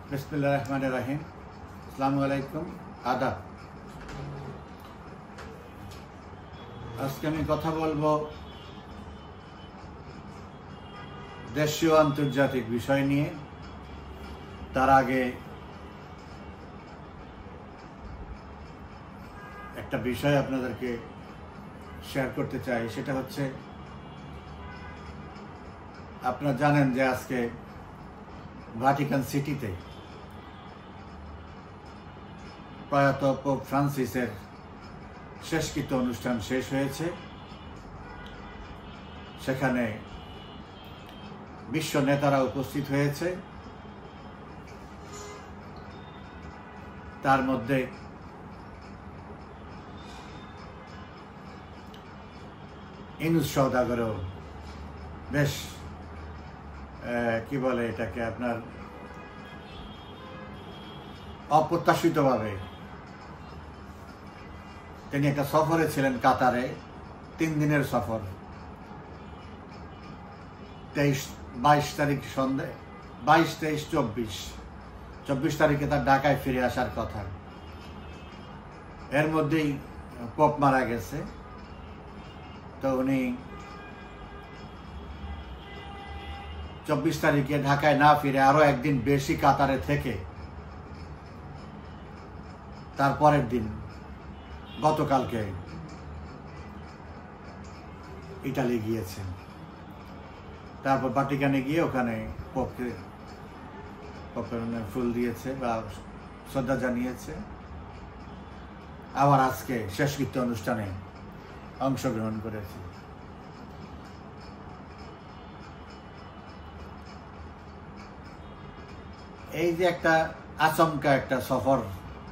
बिस्मिल्लाहिर्रहमानिर्रहीम। अस्सलामु आलैकुम, आदाब। আজকে আমি কথা বলবো দেশীয় আন্তর্জাতিক বিষয় নিয়ে। তার আগে একটা বিষয় আপনাদেরকে শেয়ার করতে চাই, সেটা হচ্ছে আপনারা জানেন যে আজকে ভাটিকান সিটিতে প্রয়াত পোপ ফ্রান্সিসের শেষকৃত্য অনুষ্ঠান শেষ হয়েছে। সেখানে বিশ্ব নেতারা উপস্থিত হয়েছে। তার মধ্যে ইনুস সওদাগরও বেশ কি বলে এটাকে আপনার অপ্রত্যাশিতভাবে তিনি একটা সফরে ছিলেন কাতারে, 3 দিনের সফর। 22 তারিখ সন্ধ্যে 22, 23, 24 তারিখে তার ঢাকায় ফিরে আসার কথা। এর মধ্যেই পোপ মারা গেছে। তো উনি 24 তারিখে ঢাকায় না ফিরে আরো একদিন বেশি কাতারে থেকে তারপরের দিন গতকালকে ইটালি গিয়েছেন। তারপর ভাটিকানে গিয়ে ওখানে পোপের ফুল দিয়েছে বা শ্রদ্ধা জানিয়েছে। আবার আজকে শেষকৃত্য অনুষ্ঠানে অংশগ্রহণ করেছে। এই যে একটা আচমকা একটা সফর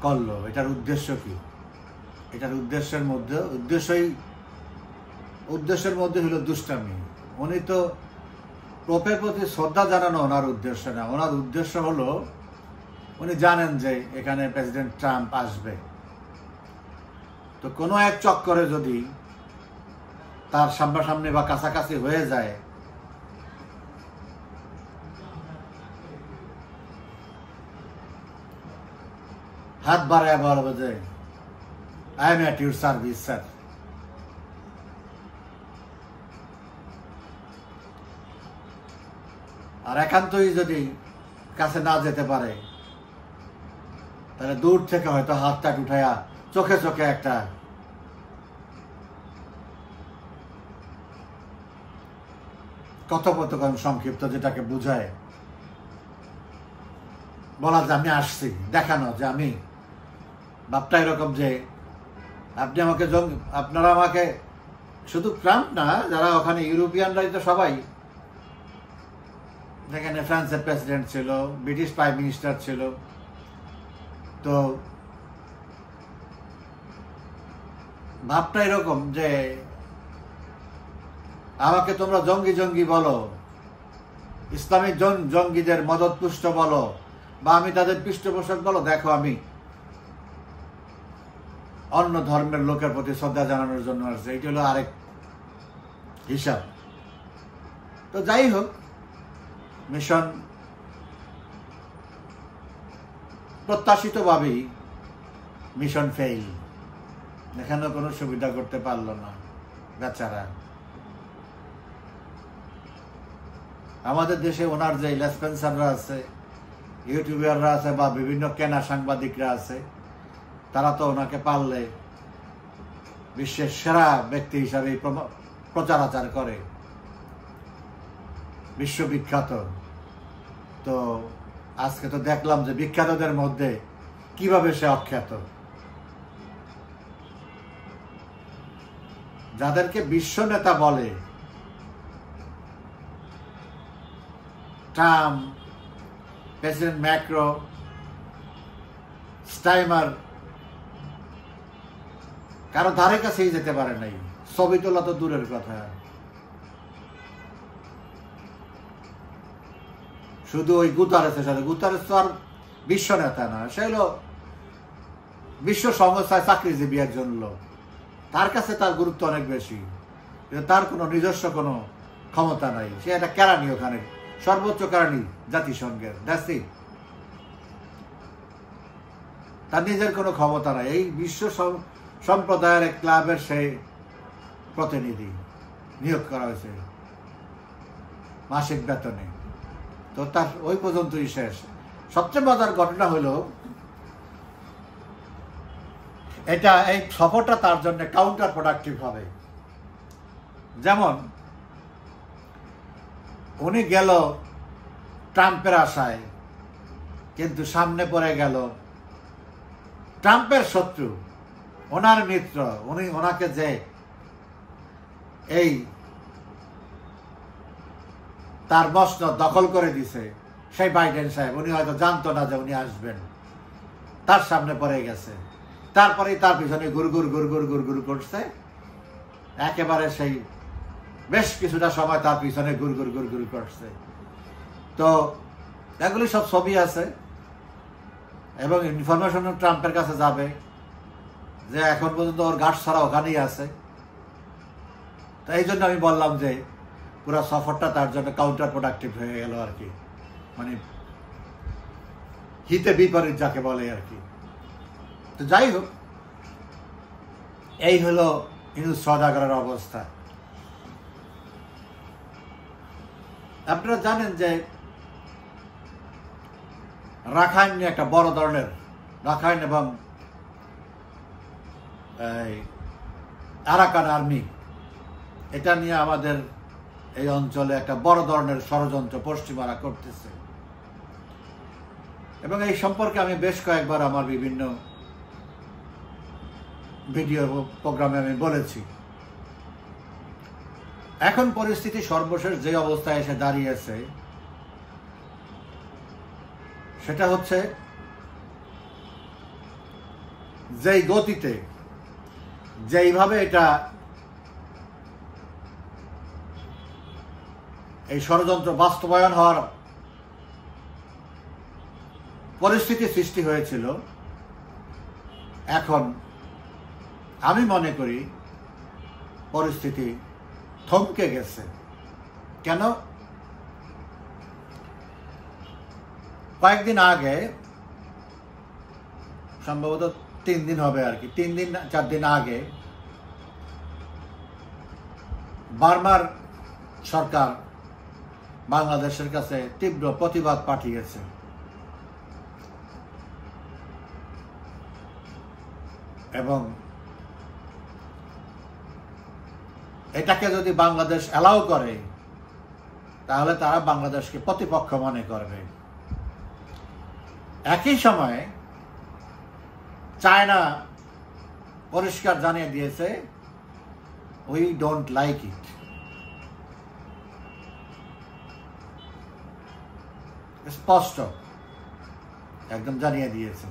করলো, এটার উদ্দেশ্য কি? এটার উদ্দেশ্যের মধ্যে হলো দুষ্টামি। উনি তো পোপের প্রতি শ্রদ্ধা জানানো ওনার উদ্দেশ্য না। ওনার উদ্দেশ্য হলো উনি জানেন যে এখানে প্রেসিডেন্ট ট্রাম্প আসবে। তো কোনো এক চক্করে যদি তার সামনাসামনি বা কাছাকাছি হয়ে যায়, হাত বাড়ায় বলবে যে I am at your service sir. আর একান্তই যদি কাছে না যেতে পারে, তাহলে দূর থেকে হয়তো হাতটা উঠাইয়া চোখে চোখে একটা কথোপকথন সংক্ষিপ্ত, যেটাকে বুঝায় বলা যে আমি আসছি, দেখানো যে আমি ভাবটা এরকম যে আপনি আমাকে আপনারা আমাকে শুধু ট্রাম্প না, যারা ওখানে ইউরোপিয়ানরাই তো সবাই, যেখানে ফ্রান্সের প্রেসিডেন্ট ছিল, ব্রিটিশ প্রাইম মিনিস্টার ছিল, তো ভাবটা এরকম যে আমাকে তোমরা জঙ্গি জঙ্গি বলো, ইসলামিক জঙ্গিদের মদতপুষ্ট বলো, বা আমি তাদের পৃষ্ঠপোষক বলো, দেখো আমি অন্য ধর্মের লোকের প্রতি শ্রদ্ধা জানানোর জন্য আসছে। এইটা হলো আরেক হিসাব। তো যাই হোক, মিশন প্রত্যাশিতভাবেই মিশন ফেইল। এখানেও কোনো সুবিধা করতে পারলো না বেচারা। আমাদের দেশে ওনার যে ইনফ্লুয়েন্সাররা আছে, ইউটিউবাররা আছে, বা বিভিন্ন কেনা সাংবাদিকরা আছে, তারা তো ওনাকে পারলে বিশ্বের সেরা ব্যক্তি হিসাবে প্রচারাচার করে, বিশ্ববিখ্যাত। তো আজকে তো দেখলাম যে বিখ্যাতদের মধ্যে কিভাবে সে অখ্যাত। যাদেরকে বিশ্ব নেতা বলে, ট্রাম্প, প্রেসিডেন্ট ম্যাক্রো, স্টাইমার, কারো ধারে কাছেই যেতে পারে নাই। ছবি তোলা তো দূরের কথা, শুধু ওই গুতারেসের সাথে। গুতারেস তো আর বিশ্ব নেতা না, সে হলো বিশ্ব সংস্থায় চাকরিজীবী একজন লোক। তার কাছে তার গুরুত্ব অনেক বেশি, তার কোনো নিজস্ব কোনো ক্ষমতা নাই। সে একটা কেরানি, ওখানে সর্বোচ্চ কেরানি জাতিসংঘের। That's it. তার নিজের কোনো ক্ষমতা নাই, এই বিশ্ব সম্প্রদায়ের এক ক্লাবের সেই প্রতিনিধি নিয়োগ করা হয়েছে মাসিক বেতনে। তো তার ওই পর্যন্তই শেষ। সবচেয়ে মজার ঘটনা হলো এই সফরটা তার জন্য কাউন্টার প্রোডাক্টিভ হবে। যেমন উনি গেল ট্রাম্পের আশায়, কিন্তু সামনে পড়ে গেল ট্রাম্পের শত্রু, ওনার মিত্র, উনি ওনাকে যে এই তার মসনদ দখল করে দিছে সেই বাইডেন সাহেব, উনি হয়তো জানতো না যে উনি আসবেন, তার সামনে পড়ে গেছে। তারপরেই তার পিছনে গুড়গুড় গুড়গুড় গুড়গুড় করছে, একেবারে সেই বেশ কিছুটা সময় তার পিছনে গুড়গুড় গুড়গুড় করছে। তো এগুলি সব ছবি আছে এবং ইনফরমেশন ট্রাম্পের কাছে যাবে যে এখন পর্যন্ত ওর গাছ ছাড়া ওখানেই আছে। তো এই জন্য আমি বললাম যে পুরো সফরটা তার জন্য কাউন্টার প্রোডাক্টিভ হয়ে গেল আর কি, মানে হিতে বিপরীত যাকে বলে আর কি। তো যাই হোক, এই হলো ইউনূস সওদাগরের অবস্থা। আপনারা জানেন যে রাখাইন নিয়ে একটা বড় ধরনের, রাখাইন এবং আরাকান আর্মি, এটা নিয়ে আমাদের এই অঞ্চলে একটা বড় ধরনের ষড়যন্ত্র পশ্চিমারা করতেছে এবং এই সম্পর্কে আমি বেশ কয়েকবার আমার বিভিন্ন ভিডিও প্রোগ্রামে আমি বলেছি। এখন পরিস্থিতি সর্বশেষ যে অবস্থায় এসে দাঁড়িয়েছে সেটা হচ্ছে যেই গতিতে, যেইভাবে এটা এই ষড়যন্ত্র বাস্তবায়ন হওয়ার পরিস্থিতি সৃষ্টি হয়েছিল, এখন আমি মনে করি পরিস্থিতি থমকে গেছে। কেন? কয়েকদিন আগে, সম্ভবত 3 দিন হবে আর কি, 3-4 দিন আগে বার্মার সরকার বাংলাদেশের কাছে তীব্র প্রতিবাদ পাঠিয়েছে এবং এটাকে যদি বাংলাদেশ অ্যালাউ করে তাহলে তারা বাংলাদেশকে প্রতিপক্ষ মনে করবে। একই সময়ে চায়না পরিষ্কার জানিয়ে দিয়েছে উই ডোন্ট লাইক ইট। স্পষ্ট একদম জানিয়ে দিয়েছে।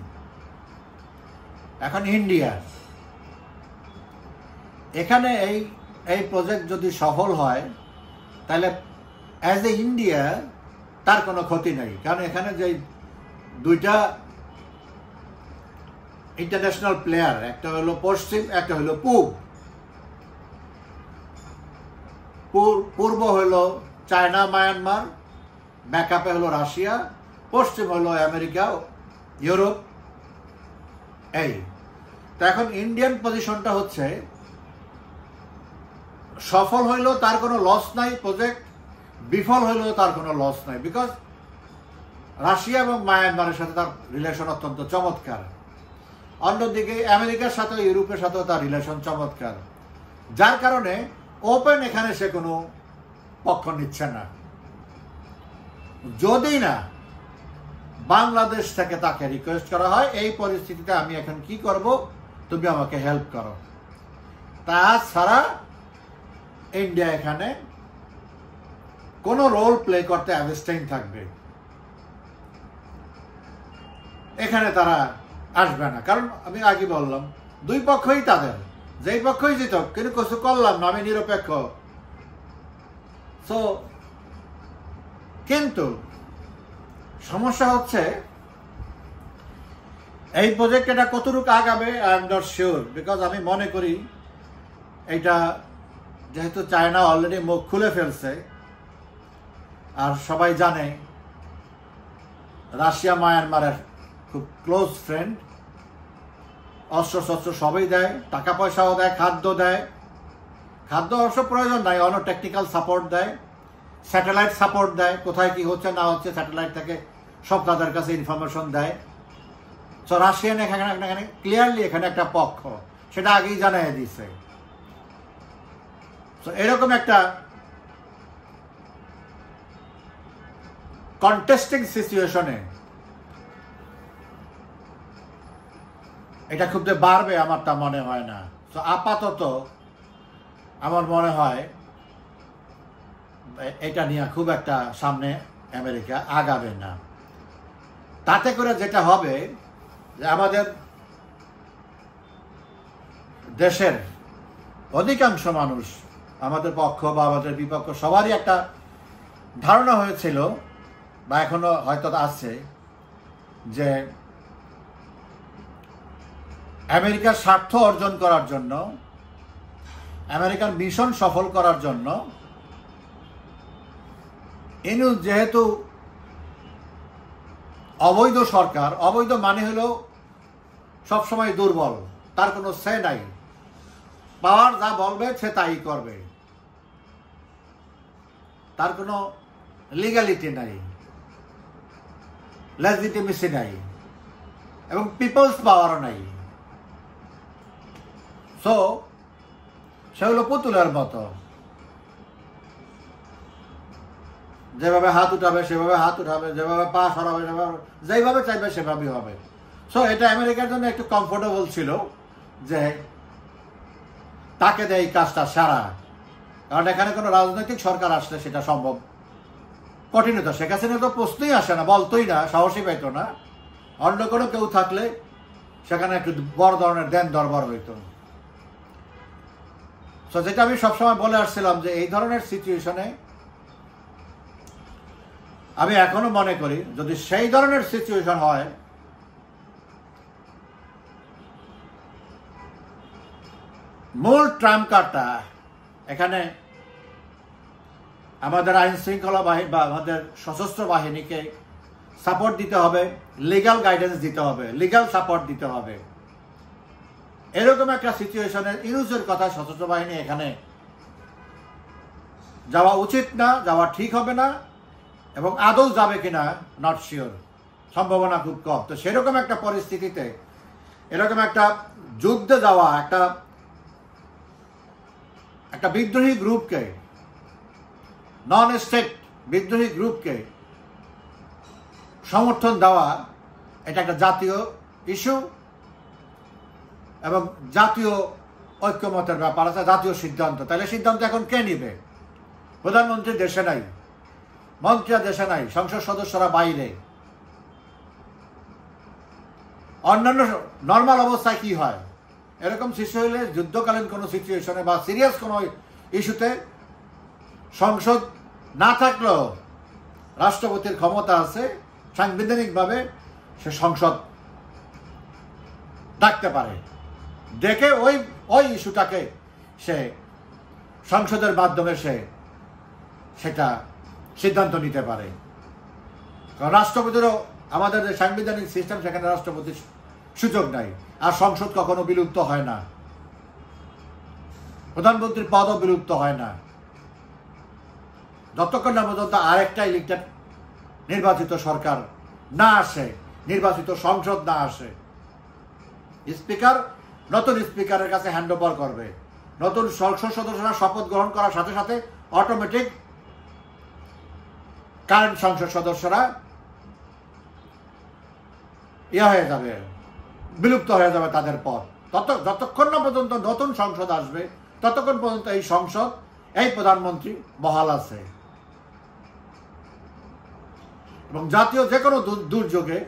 এখন ইন্ডিয়া, এখানে এই প্রজেক্ট যদি সফল হয় তাহলে অ্যাজ এ ইন্ডিয়া তার কোনো ক্ষতি নেই, কারণ এখানে যে দুইটা ইন্টারন্যাশনাল প্লেয়ার, একটা হলো পশ্চিম, একটা হলো পূর্ব হলো চায়না মায়ানমার, ব্যাকআপে হলো রাশিয়া, পশ্চিম হলো আমেরিকা, ইউরোপ। এই তো এখন ইন্ডিয়ান পজিশনটা হচ্ছে সফল হইলেও তার কোনো লস নাই প্রজেক্ট, বিফল হইলেও তার কোনো লস নাই, বিকজ রাশিয়া এবং মায়ানমারের সাথে তার রিলেশন অত্যন্ত চমৎকার। অন্যদিকে আমেরিকার সাথে, ইউরোপের সাথেও তার রিলেশন চমৎকার, যার কারণে ওপেন এখানে সে কোনো পক্ষ নিচ্ছে না। যদি না বাংলাদেশ থেকে তাকে রিকোয়েস্ট করা হয় এই পরিস্থিতিতে আমি এখন কি করব, তুমি আমাকে হেল্প করো, তাছাড়া ইন্ডিয়া এখানে কোনো রোল প্লে করতে অ্যাবস্টেইন থাকবে, এখানে তারা আসবে না। কারণ আমি আগে বললাম দুই পক্ষই তাদের, যেই পক্ষই জিত কিন্তু কিছু করলাম না, আমি নিরপেক্ষ। সো কিন্তু সমস্যা হচ্ছে এই প্রজেক্ট এটা কতটুকু আগাবে I am not sure, because আমি মনে করি এটা যেহেতু চায়না অলরেডি মুখ খুলে ফেলছে, আর সবাই জানে রাশিয়া মায়ানমারের খুব ক্লোজ ফ্রেন্ড, অস্ত্রশস্ত্র সবই দেয়, টাকা পয়সাও দেয়, খাদ্য দেয়। খাদ্য অবশ্য প্রয়োজন নাই, অন্য টেকনিক্যাল সাপোর্ট দেয়, স্যাটেলাইট সাপোর্ট দেয়, কোথায় কি হচ্ছে না হচ্ছে স্যাটেলাইট থেকে সব তাদের কাছে ইনফরমেশন দেয়। সো রাশিয়ান এখানে ক্লিয়ারলি এখানে একটা পক্ষ, সেটা আগেই জানাই দিচ্ছে। তো এরকম একটা কন্টেস্টিং সিচুয়েশনে এটা খুব যে বাড়বে আমার তা মনে হয় না। তো আপাতত আমার মনে হয় এটা নিয়ে খুব একটা সামনে আমেরিকা আগাবে না। তাতে করে যেটা হবে যে আমাদের দেশের অধিকাংশ মানুষ, আমাদের পক্ষ বা আমাদের বিপক্ষ সবারই একটা ধারণা হয়েছিল বা এখনো হয়তো আছে যে আমেরিকার স্বার্থ অর্জন করার জন্য, আমেরিকান মিশন সফল করার জন্য ইনুস যেহেতু অবৈধ সরকার, অবৈধ মানে হলো সবসময় দুর্বল, তার কোনো সে নাই, পাওয়ার যা বলবে সে তাই করবে, তার কোনো লিগ্যালিটি নাই, লেজিটিমেসি নাই, এবং পিপলস পাওয়ারও নাই। সো সে হলো পুতুলের মতো, যেভাবে হাত উঠাবে সেভাবে হাত উঠাবে, যেভাবে পা সরাবে সেভাবে, যেভাবে চাইবে সেভাবেই হবে। সো এটা আমেরিকার জন্য একটু কমফোর্টেবল ছিল যে তাকে দেয় এই কাজটা সারা, কারণ এখানে কোনো রাজনৈতিক সরকার আসলে সেটা সম্ভব কঠিন হতো। শেখ হাসিনা তো প্রশ্নই আসে না, বলতোই না, সাহসই পাইতো না। অন্য কোনো কেউ থাকলে সেখানে একটু বড় ধরনের দেন দরবার হইতো। তো যেটা আমি সবসময় বলে আসছিলাম যে এই ধরনের সিচুয়েশনে আমি এখনো মনে করি যদি সেই ধরনের সিচুয়েশন হয়, মূল ট্রাম্প কার্ডটা এখানে আমাদের আইন শৃঙ্খলা বাহিনী বা আমাদের সশস্ত্র বাহিনীকে সাপোর্ট দিতে হবে, লিগ্যাল গাইডেন্স দিতে হবে, লিগ্যাল সাপোর্ট দিতে হবে। এরকম একটা সিচুয়েশনের ইউজের কথা সশস্ত্র বাহিনী এখানে যাওয়া উচিত না, যাওয়া ঠিক হবে না, এবং আদৌ যাবে কিনা নট শিওর, সম্ভাবনা খুব কম। তো সেরকম একটা পরিস্থিতিতে এরকম একটা যুদ্ধে যাওয়া, একটা বিদ্রোহী গ্রুপকে, নন স্টেট বিদ্রোহী গ্রুপকে সমর্থন দেওয়া, এটা একটা জাতীয় ইস্যু এবং জাতীয় ঐক্যমতের ব্যাপার আছে, জাতীয় সিদ্ধান্ত। তাহলে সিদ্ধান্ত এখন কে নিবে? প্রধানমন্ত্রী দেশে নাই, মন্ত্রীরা দেশে নাই, সংসদ সদস্যরা বাইরে। অন্যান্য নর্মাল অবস্থায় কি হয়? এরকম শিশু হলে যুদ্ধকালীন কোনো সিচুয়েশনে বা সিরিয়াস কোনো ইস্যুতে সংসদ না থাকলেও রাষ্ট্রপতির ক্ষমতা আছে, সাংবিধানিকভাবে সে সংসদ ডাকতে পারে, ডেকে ওই ইস্যুটাকে সে সংসদের মাধ্যমে সেটা সিদ্ধান্ত নিতে পারে। কারণ রাষ্ট্রপতিরও আমাদের যে সাংবিধানিক সিস্টেম, সেখানে রাষ্ট্রপতির সুযোগ নাই, আর সংসদ কখনো বিলুপ্ত হয় না, প্রধানমন্ত্রীর পদও বিলুপ্ত হয় না, যতক্ষণ না পর্যন্ত আরেকটা ইলেক্টেড নির্বাচিত সরকার না আসে, নির্বাচিত সংসদ না আসে। স্পিকার নতুন স্পিকারের কাছে হ্যান্ড ওভার করবে, নতুন সংসদ সদস্যরা শপথ গ্রহণ করার সাথে সাথে অটোমেটিক কারেন্ট সংসদ সদস্যরা হয়ে যাবে, বিলুপ্ত হয়ে যাবে তাদের পদ। যতক্ষণ না পর্যন্ত নতুন সংসদ আসবে, ততক্ষণ পর্যন্ত এই সংসদ, এই প্রধানমন্ত্রী বহাল আছে। এবং জাতীয় যে কোনো দুর্যোগে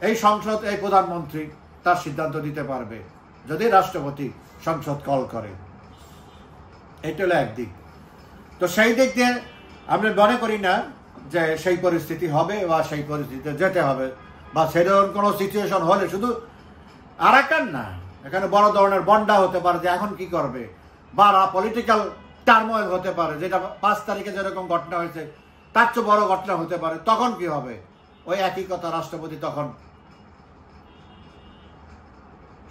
এই সংসদ, এই প্রধানমন্ত্রী তার সিদ্ধান্ত দিতে পারবে যদি রাষ্ট্রপতি সংসদ কল করে। এটা হলো একদিক। তো সেই দিক দিয়ে আমরা মনে করি না যে সেই পরিস্থিতি হবে বা সেই পরিস্থিতিতে যেতে হবে, বা সেরকম কোনো সিচুয়েশন হলে শুধু আরাকান না, এখানে বড় ধরনের বন্যা হতে পারে, যে এখন কি করবে, বা পলিটিক্যাল টার্মোয়েল হতে পারে, যেটা 5 তারিখে যেরকম ঘটনা হয়েছে তার চেয়ে বড় ঘটনা হতে পারে। তখন কি হবে? ওই একই কথা, রাষ্ট্রপতি তখন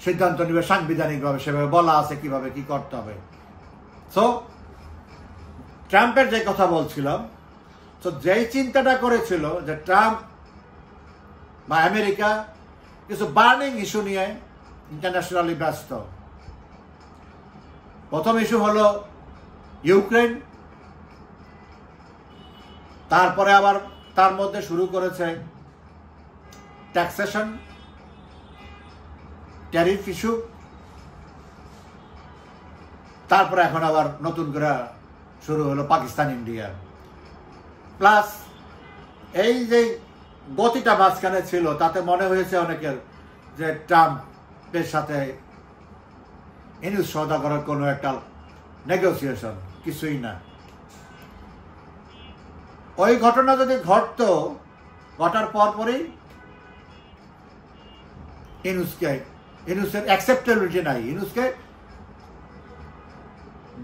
সিদ্ধান্ত নিবে সাংবিধানিকভাবে, সেভাবে বলা আছে কিভাবে কি করতে হবে। সো ট্রাম্পের যে কথা বলছিলাম, তো যেই চিন্তাটা করেছিল যে ট্রাম্প বা আমেরিকা কিছু বার্নিং ইস্যু নিয়ে ইন্টারন্যাশনালি ব্যস্ত। প্রথম ইস্যু হলো ইউক্রেন, তারপরে আবার তার মধ্যে শুরু করেছে ট্যাক্সেশন, ট্যারিফ ইস্যু, তারপরে এখন আবার নতুন করে শুরু হলো পাকিস্তান ইন্ডিয়া। প্লাস এই যে গতিটা মাঝখানে ছিল, তাতে মনে হয়েছে অনেকের যে ট্রাম্পের সাথে ইউনুস সওদা করার কোনো একটা নেগোসিয়েশন, কিছুই না। ওই ঘটনা যদি ঘটতো, ঘটার পরপরই ইউনুসের অ্যাকসেপ্টেবিলিটি নাই, ইউনুসকে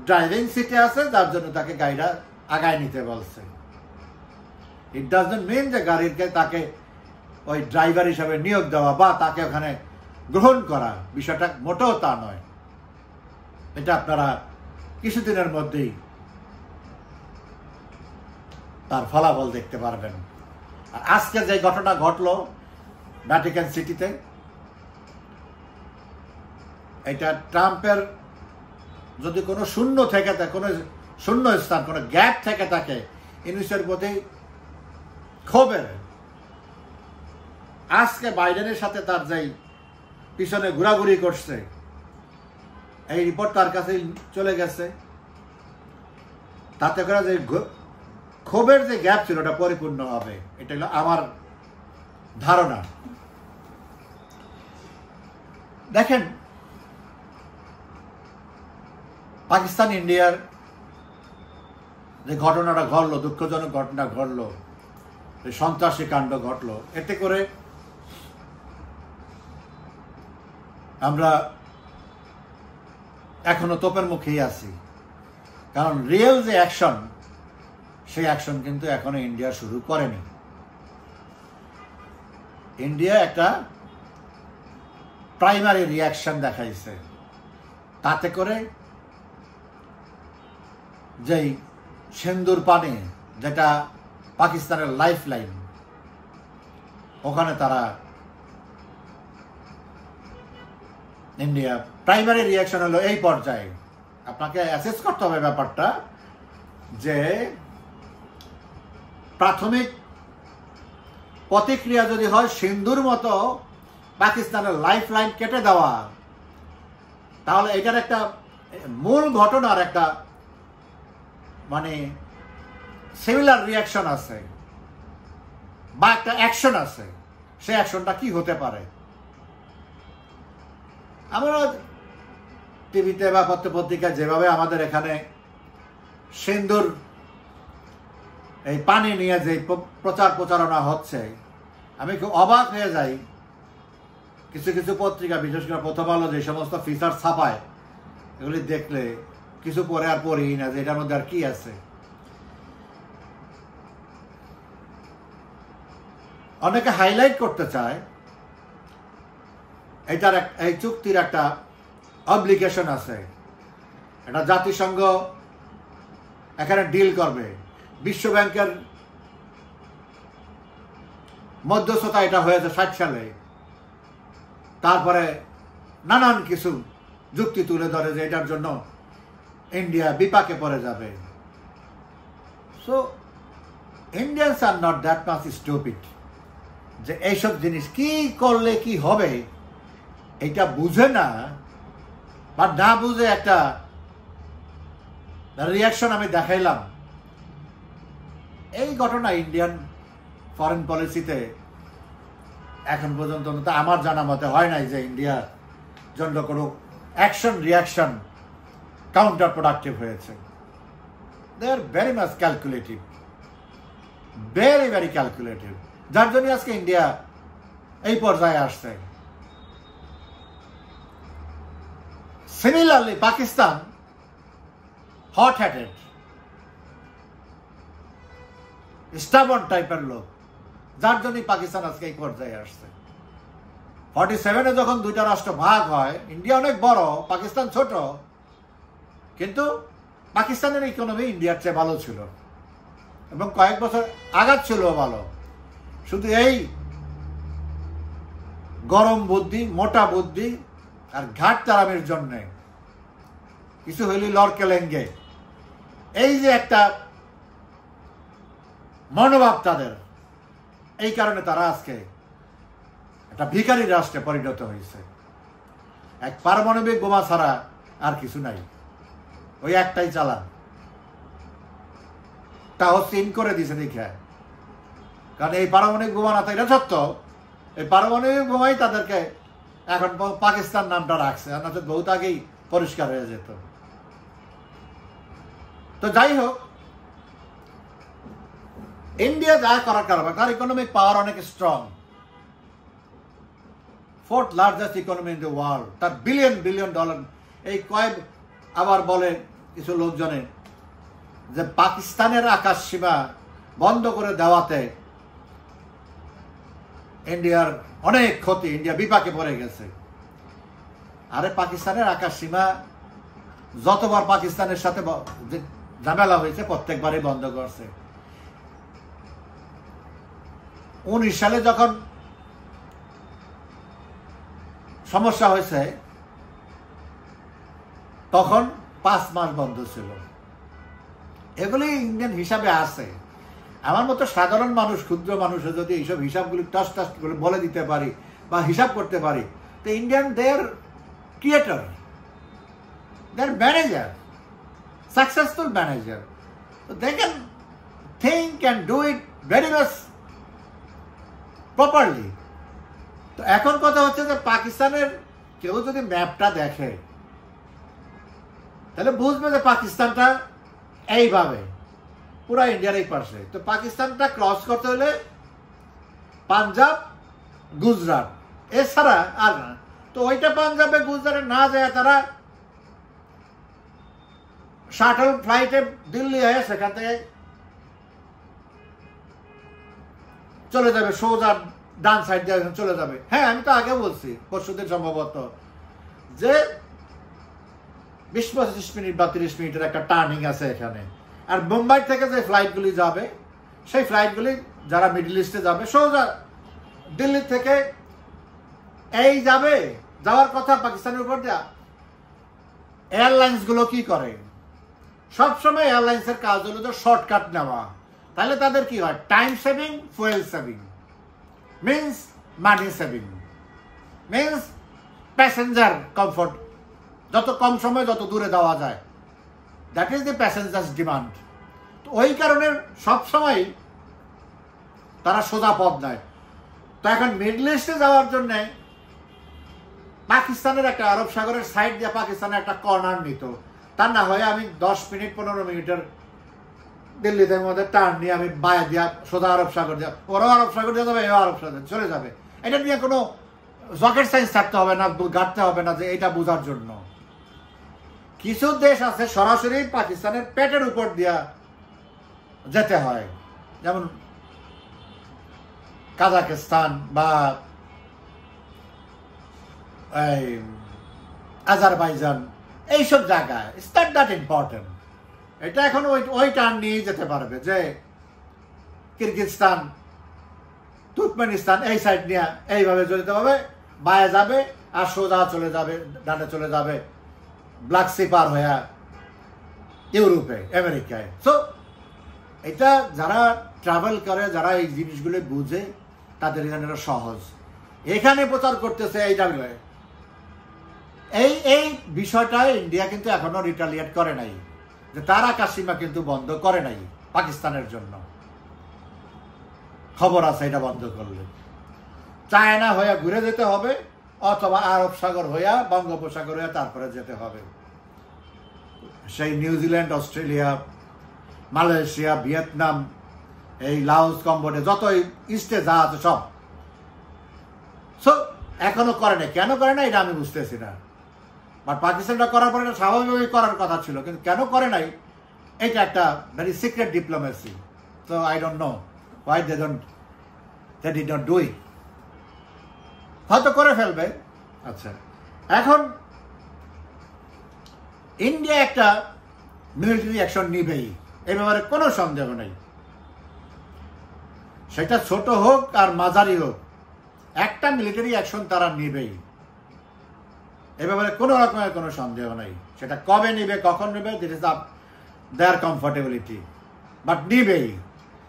ড্রাইভিং সিটে আছে, যার জন্য তাকে গাড়িটা আগায় নিতে বলছে। ইট ডাজন্ট মিন যে গাড়িকে তাকে ওই ড্রাইভার হিসাবে নিয়োগ দেওয়া বা তাকে ওখানে গ্রহণ করা, বিষয়টা মোটেও তা নয়। এটা আপনারা কিছুদিনের মধ্যেই তার ফলাফল দেখতে পারবেন। আর আজকে যে ঘটনা ঘটলো ভ্যাটিকান সিটিতে, এটা ট্রাম্পের যদি কোনো শূন্য থেকে থাকে, কোনো শূন্য স্থান, কোনো গ্যাপ থেকে থাকে ইউনুসের প্রতি ক্ষোভের, আজকে বাইডেনের সাথে তার যেই পিছনে ঘোরাঘুরি করছে, এই রিপোর্ট তার কাছে চলে গেছে, তাতে করে যে ক্ষোভের যে গ্যাপ ছিল ওটা পরিপূর্ণ হবে, এটা হলো আমার ধারণা। দেখেন, পাকিস্তান ইন্ডিয়ার যে ঘটনাটা ঘটলো, দুঃখজনক ঘটনা ঘটলো, সন্ত্রাসী কাণ্ড ঘটলো, এতে করে আমরা এখনো তোপের মুখেই আছি। কারণ রিয়েল যে অ্যাকশন, সেই অ্যাকশন কিন্তু এখনো ইন্ডিয়া শুরু করেনি। ইন্ডিয়া একটা প্রাইমারি রিয়াকশন দেখাইছে, তাতে করে যেই সিন্দুর পানি, যেটা পাকিস্তানের লাইফ লাইন, ওখানে তারা ইন্ডিয়া প্রাইমারি রিয়াকশন হলো এই পর্যায়ে। আপনাকে অ্যাসেস করতে হবে ব্যাপারটা, যে প্রাথমিক প্রতিক্রিয়া যদি হয় সিন্ধুর মতো পাকিস্তানের লাইফ লাইন কেটে দেওয়া, তাহলে এটার একটা মূল ঘটনার একটা মানে সিমিলার রিয়াকশন আছে বা একটা অ্যাকশন আছে। সেই অ্যাকশনটা কি হতে পারে? আমরা টিভিতে বা পত্রপত্রিকায় যেভাবে আমাদের এখানে সিন্ধুর এই পানি নিয়ে যে প্রচারণা হচ্ছে, আমি খুব অবাক হয়ে যাই। কিছু কিছু পত্রিকা, বিশেষ করে প্রথম আলো যে সমস্ত ফিচার ছাপায়, এগুলি দেখলে কিছু পরে আর পড়ি না যে এটার মধ্যে আর কি আছে। অনেকে হাইলাইট করতে চায় এটার এই চুক্তির একটা অব্লিগেশন আছে, এটা জাতিসংঘ এখানে ডিল করবে, বিশ্ব ব্যাংকের মধ্যস্থতা এটা হয়েছে 60 সালে। তারপরে নানান কিছু যুক্তি তুলে ধরে যে এটার জন্য ইন্ডিয়া বিপাকে পড়ে যাবে। So Indians are not that much stupid যে এইসব জিনিস কি করলে কি হবে এটা বুঝে না, বা না বুঝে একটা রিয়াকশন আমি দেখাইলাম। এই ঘটনা ইন্ডিয়ান ফরেন পলিসিতে এখন পর্যন্ত আমার জানা মতে হয় নাই যে ইন্ডিয়ার জন্য কোনো অ্যাকশন রিয়াকশন কাউন্টার প্রোডাক্টিভ হয়েছে। They are very much calculative, very very calculative, যার জন্য আজকে ইন্ডিয়া এই পর্যায়ে আসছে। Similarly Pakistan hot headed, stubborn টাইপের লোক, যার জন্যই পাকিস্তান আজকে এই পর্যায়ে আসছে। 47-এ যখন দুইটা রাষ্ট্র ভাগ হয়, ইন্ডিয়া অনেক বড়, পাকিস্তান ছোট, কিন্তু পাকিস্তানের ইকোনমি ইন্ডিয়ার চেয়ে ভালো ছিল এবং কয়েক বছর আগার ছিল ভালো। শুধু এই গরম বুদ্ধি, মোটা বুদ্ধি আর ঘাট তারামের জন্য কিছু হইলি লড়কেলেঙ্গে, এই যে একটা মনোভাব তাদের, এই কারণে তারা আজকে একটা ভিখারি রাষ্ট্রে পরিণত হয়েছে। এক পারমাণবিক বোমা ছাড়া আর কিছু নাই, ওই একটাই চালান, তাও সিন করে দিছে দেখে। কারণ এই পারমাণবিক বোমা না থাকলে সত্য, এই পারমাণবিক বোমাই তাদেরকে এখন পাকিস্তান নামটা রাখছে, আর না তো বহুত আগেই পরিষ্কার হয়ে যেত। তো যাই হোক, ইন্ডিয়া যা করার কারণে তার ইকোনমিক পাওয়ার অনেক strong, 4th largest economy in the world, তার বিলিয়ন বিলিয়ন ডলার। এই কয়েক আবার বলে কিছু লোকজনে যে পাকিস্তানের আকাশ সীমা বন্ধ করে দেওয়াতে ইন্ডিয়ার অনেক ক্ষতি, ইন্ডিয়া বিপাকে পড়ে গেছে। আরে পাকিস্তানের আকাশ সীমা যতবার পাকিস্তানের সাথে ঝামেলা হয়েছে প্রত্যেকবারই বন্ধ করছে। 19 সালে যখন সমস্যা হয়েছে তখন 5 মাস বন্ধ ছিল। এগুলি ইন্ডিয়ান হিসাবে আছে। আমার মতো সাধারণ মানুষ, ক্ষুদ্র মানুষের যদি এইসব হিসাবগুলি টাস করে বলে দিতে পারি বা হিসাব করতে পারি, তো Indian their creator, their manager, successful manager, they can think and do it very much properly. তো এখন কথা হচ্ছে যে পাকিস্তানের কেউ যদি ম্যাপটা দেখে তাহলে বুঝবে যে পাকিস্তানটা এইভাবে পুরা ইন্ডিয়ার এই পাশে। তো পাকিস্তানটা ক্রস করতে হলে পাঞ্জাব, গুজরাট, এছাড়া আর না। তো ওইটা পাঞ্জাবে গুজরাটে না যায়, তারা শাটল ফ্লাইটে দিল্লি হয়ে সেখান থেকে চলে যাবে সোজা ডান সাইড দিয়ে চলে যাবে। হ্যাঁ, আমি তো আগে বলছি পরশুদিন সম্ভবত যে 20-25 মিনিট বা 30 মিনিটের একটা টার্নিং আছে এখানে। আর মুম্বাই থেকে যে ফ্লাইটগুলি যাবে সেই ফ্লাইটগুলি যারা মিডল ইস্টে যাবে সোজা দিল্লি থেকে এই যাবে, যাওয়ার কথা পাকিস্তানের উপর দেয়া। এয়ারলাইন্স গুলো কি করে, সবসময় এয়ারলাইন্সের কাজ হলো তো শর্টকাট নেওয়া। তাহলে তাদের কি হয়, time saving, fuel saving, means মানি সেভিং, মিনস প্যাসেঞ্জার কমফোর্ট, যত কম সময় যত দূরে দেওয়া যায়, that is the passengers demand. তো ওই কারণে সবসময় তারা সোজা পথ নেয়। তো এখন মিডল ইস্টে যাওয়ার জন্য পাকিস্তানের একটা আরব সাগরের সাইড দিয়ে পাকিস্তানের একটা কর্নার নিত, তা না হয় আমি 10 মিনিট 15 মিনিটের দিল্লিতে মধ্যে টার্ন নিয়ে আমি বায়া দিয়া সোজা আরব সাগর দিয়া, ওরাও আরব সাগর দিয়ে যাবে, এও আরব সাগর চলে যাবে। এটা নিয়ে কোনো রকেট সায়েন্স থাকতে হবে না, গাঁটতে হবে না যে এটা বোঝার জন্য। কিছু দেশ আছে সরাসরি পাকিস্তানের পেটের উপর দিয়া যেতে হয়, যেমন কাজাকিস্তান বা আজারবাইজান, এইসব জায়গায় ইটস নট দ্যাট ইম্পর্টেন্ট। এটা এখন ওই টার্ন নিয়ে যেতে পারবে যে কিরগিজস্তান, তুর্কমেনিস্তান এই সাইড নিয়ে এইভাবে যেতে হবে, বায়ে যাবে আর সোজা চলে যাবে, ডানে চলে যাবে ব্ল্যাক সি পার হয়ে ইউরোপে, আমেরিকায়। সো এটা যারা ট্রাভেল করে, যারা এই জিনিসগুলো বুঝে, তাদের এখানে সহজ। এখানে প্রচার করতেছে এইটা, এই বিষয়টা ইন্ডিয়া কিন্তু এখনো রিটালিয়েট করে নাই, যে তার আকাশ সীমা কিন্তু বন্ধ করে নাই পাকিস্তানের জন্য। খবর আছে এটা বন্ধ করলে চায়না হয়ে ঘুরে যেতে হবে, অথবা আরব সাগর হইয়া বঙ্গোপসাগর হইয়া তারপরে যেতে হবে। সেই নিউজিল্যান্ড, অস্ট্রেলিয়া, মালয়েশিয়া, ভিয়েতনাম, এই লাওস, কম্বোডিয়া, যত ইস্টে যা আছে সব। সো এখনো করে নাই, কেন করে না এটা আমি বুঝতেছি না। বাট পাকিস্তানটা করার পরে এটা স্বাভাবিকভাবে করার কথা ছিল, কিন্তু কেন করে নাই এটা একটা very secret diplomacy. So I don't know why they did not do it. হয়তো করে ফেলবে। আচ্ছা, এখন ইন্ডিয়া একটা মিলিটারি অ্যাকশন নিবেই, এই ব্যাপারে কোনো সন্দেহ নেই। সেটা ছোট হোক আর মাঝারি হোক, একটা মিলিটারি অ্যাকশন তারা নিবেই, এ ব্যাপারে কোনো রকমের কোনো সন্দেহ নেই। সেটা কবে নিবে, কখন নিবে, দিট ইজ দেয়ার কমফোর্টেবিলিটি, বাট নিবেই।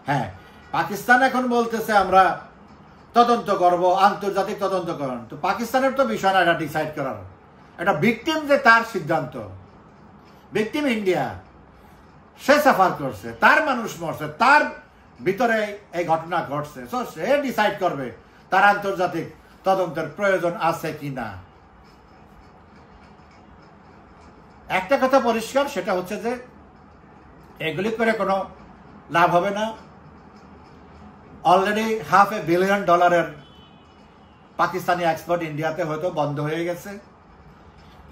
হ্যাঁ, পাকিস্তান এখন বলতেছে আমরা তদন্ত করব, আন্তর্জাতিক তদন্ত করুন। তো পাকিস্তানের তো বিষয় না এটা ডিসাইড করার, এটা ভিকটিম যে তার সিদ্ধান্ত। ভিকটিম ইন্ডিয়া, সে সাফার করছে, তার মানুষ মরছে, তার ভিতরে এই ঘটনা ঘটছে, সো সে ডিসাইড করবে তার আন্তর্জাতিক তদন্তের প্রয়োজন আছে কি না। একটা কথা পরিষ্কার, সেটা হচ্ছে যে এগুলি করে কোনো লাভ হবে না। অলরেডি $500 বিলিয়ন পাকিস্তানি এক্সপোর্ট ইন্ডিয়াতে হয়তো বন্ধ হয়ে গেছে।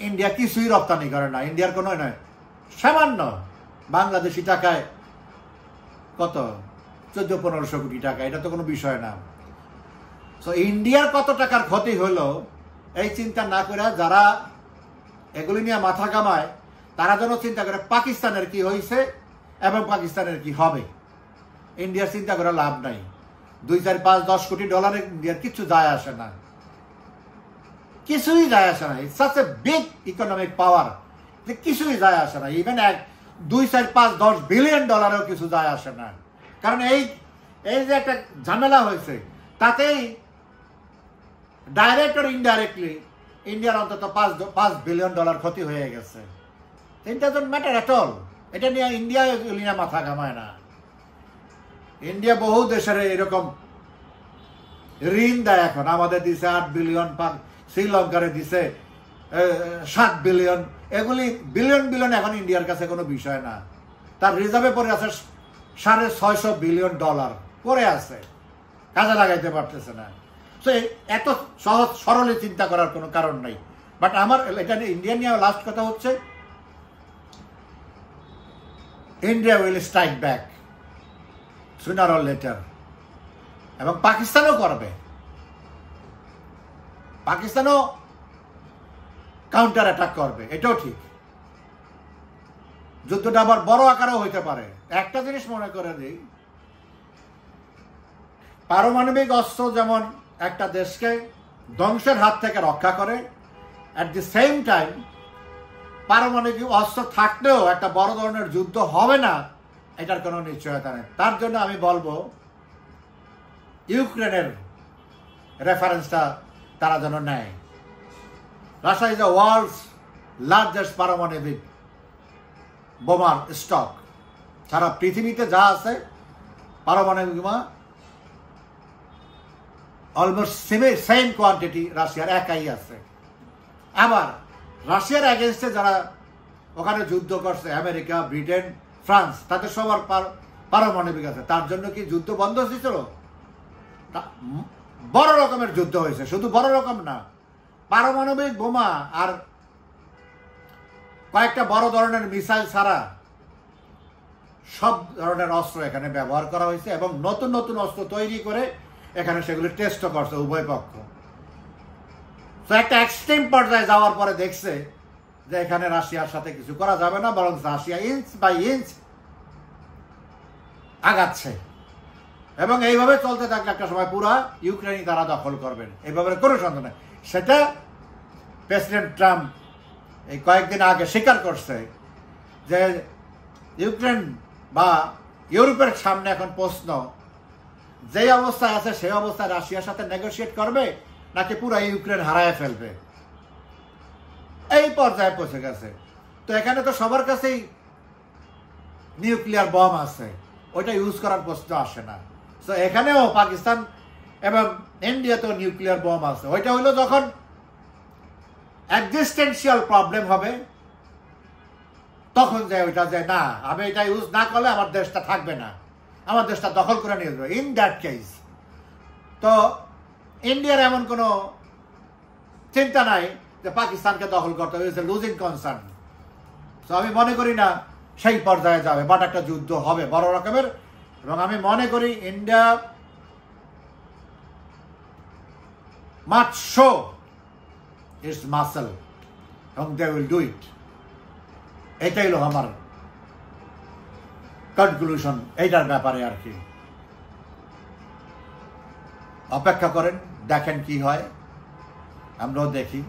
ইন্ডিয়া কিছুই রপ্তানি করে না, ইন্ডিয়ার কোনো নয়, সামান্য বাংলাদেশি টাকায় কত 1400-1500 কোটি টাকা, এটা তো কোনো বিষয় না। সো ইন্ডিয়ার কত টাকার ক্ষতি হলো এই চিন্তা না করে যারা এগুলি নিয়ে মাথা কামায়, তারা যেন চিন্তা করে পাকিস্তানের কি হয়েছে এবং পাকিস্তানের কি হবে। ইন্ডিয়ার চিন্তা করে লাভ নাই। 2, 4, 5, 10 কোটি ডলারে ইন্ডিয়ার কিছু যায় আসে না, কিছুই যায় আসে না। It's such a big economic পাওয়ার যে কিছুই যায় আসে না। ইভেন 2, 4, 5, 10 বিলিয়ন ডলারেও কিছু যায় আসে না। কারণ এই যে একটা ঝামেলা হয়েছে, তাতেই ডাইরেক্ট আর ইনডাইরেক্টলি ইন্ডিয়ার অন্তত $5 বিলিয়ন ক্ষতি হয়ে গেছে। It doesn't matter at all. এটা নিয়ে ইন্ডিয়া এগুলি নিয়ে মাথা ঘামায় না। ইন্ডিয়া বহু দেশের এরকম ঋণ দেয়, এখন আমাদের দিছে 8 বিলিয়ন, শ্রীলঙ্কারে দিছে 7 বিলিয়ন। এগুলি বিলিয়ন এখন ইন্ডিয়ার কাছে কোনো বিষয় না। তার রিজার্ভে পড়ে আছে $650 বিলিয়ন পড়ে আছে, কাজে লাগাইতে পারতেছে না। সো এত সহজ সরলে চিন্তা করার কোনো কারণ নাই। বাট আমার এটা ইন্ডিয়া নিয়ে লাস্ট কথা হচ্ছে, India will strike back sooner or later, এবং পাকিস্তানও করবে। পাকিস্তানও কাউন্টার অ্যাটাক করবে, এটাও ঠিক। যুদ্ধটা আবার বড় আকারেও হইতে পারে। একটা জিনিস মনে করে দিই, পারমাণবিক অস্ত্র যেমন একটা দেশকে ধ্বংসের হাত থেকে রক্ষা করে, অ্যাট দি সেম টাইম পারমাণবিক অস্ত্র থাকলেও একটা বড় ধরনের যুদ্ধ হবে না এটার কোনো নিশ্চয়তা নেই। তার জন্য আমি বলবো ইউক্রেনের রেফারেন্সটা তারা যেন নেয়। Russia is the world's largest পারমাণবিক বোমার স্টক। সারা পৃথিবীতে যা আছে পারমাণবিক বোমা অলমোস্ট সেম কোয়ান্টিটি রাশিয়ার একাই আছে। আবার রাশিয়ার এগেনস্টে যারা ওখানে যুদ্ধ করছে, আমেরিকা, ব্রিটেন, ফ্রান্স, তাদের সবার পারমাণবিক আছে। তার জন্য কি যুদ্ধ বন্ধ হয়েছিল? বড় রকমের যুদ্ধ হয়েছে, শুধু বড় রকম না, পারমাণবিক বোমা আর কয়েকটা বড় ধরনের মিসাইল ছাড়া সব ধরনের অস্ত্র এখানে ব্যবহার করা হয়েছে, এবং নতুন নতুন অস্ত্র তৈরি করে এখানে সেগুলি টেস্টও করছে উভয় পক্ষ। তো একটা এক্সট্রিম পর্যায়ে যাওয়ার পরে দেখছে যে এখানে রাশিয়ার সাথে কিছু করা যাবে না, বরং রাশিয়া ইঞ্চ বাই ইঞ্চ আগাচ্ছে, এবং এইভাবে চলতে থাকলে একটা সময় পুরা ইউক্রেনই তারা দখল করবেন, এইভাবে কোনো সন্দেহ নেই। সেটা প্রেসিডেন্ট ট্রাম্প এই কয়েকদিন আগে স্বীকার করছে যে ইউক্রেন বা ইউরোপের সামনে এখন প্রশ্ন, যে অবস্থায় আছে সেই অবস্থায় রাশিয়ার সাথে নেগোশিয়েট করবে নাকি পুরো ইউক্রেন হারায় ফেলবে, এই পর্যায়ে পৌঁছে গেছে। তো এখানে তো সবার কাছেই নিউক্লিয়ার বম আছে, ওইটা ইউজ করার প্রশ্ন আসে না। তো এখানেও পাকিস্তান এবং ইন্ডিয়াতেও নিউক্লিয়ার বম আছে। ওইটা হইলো যখন এক্সিস্টেন্সিয়াল প্রবলেম হবে, তখন যে ওইটা যে না, আমি এটা ইউজ না করলে আমার দেশটা থাকবে না, আমার দেশটা দখল করে নিয়ে যাবে, ইন দ্যাট কেস তো ইন্ডিয়ার এমন কোনো চিন্তা নাই যে পাকিস্তানকে দখল করতে হবে, ইটস এ লুজিং কনসার্ন। তো আমি মনে করি না সেই পর্যায়ে যাবে, বাট একটা যুদ্ধ হবে বড় রকমের, এবং আমি মনে করি India must show its muscle এবং they will do it. এটাই হলো আমার কনক্লুশন এইটার ব্যাপারে আর কি। অপেক্ষা করেন, দেখেন কি হয়, আমরাও দেখি।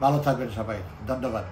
ভালো থাকবেন সবাই, ধন্যবাদ।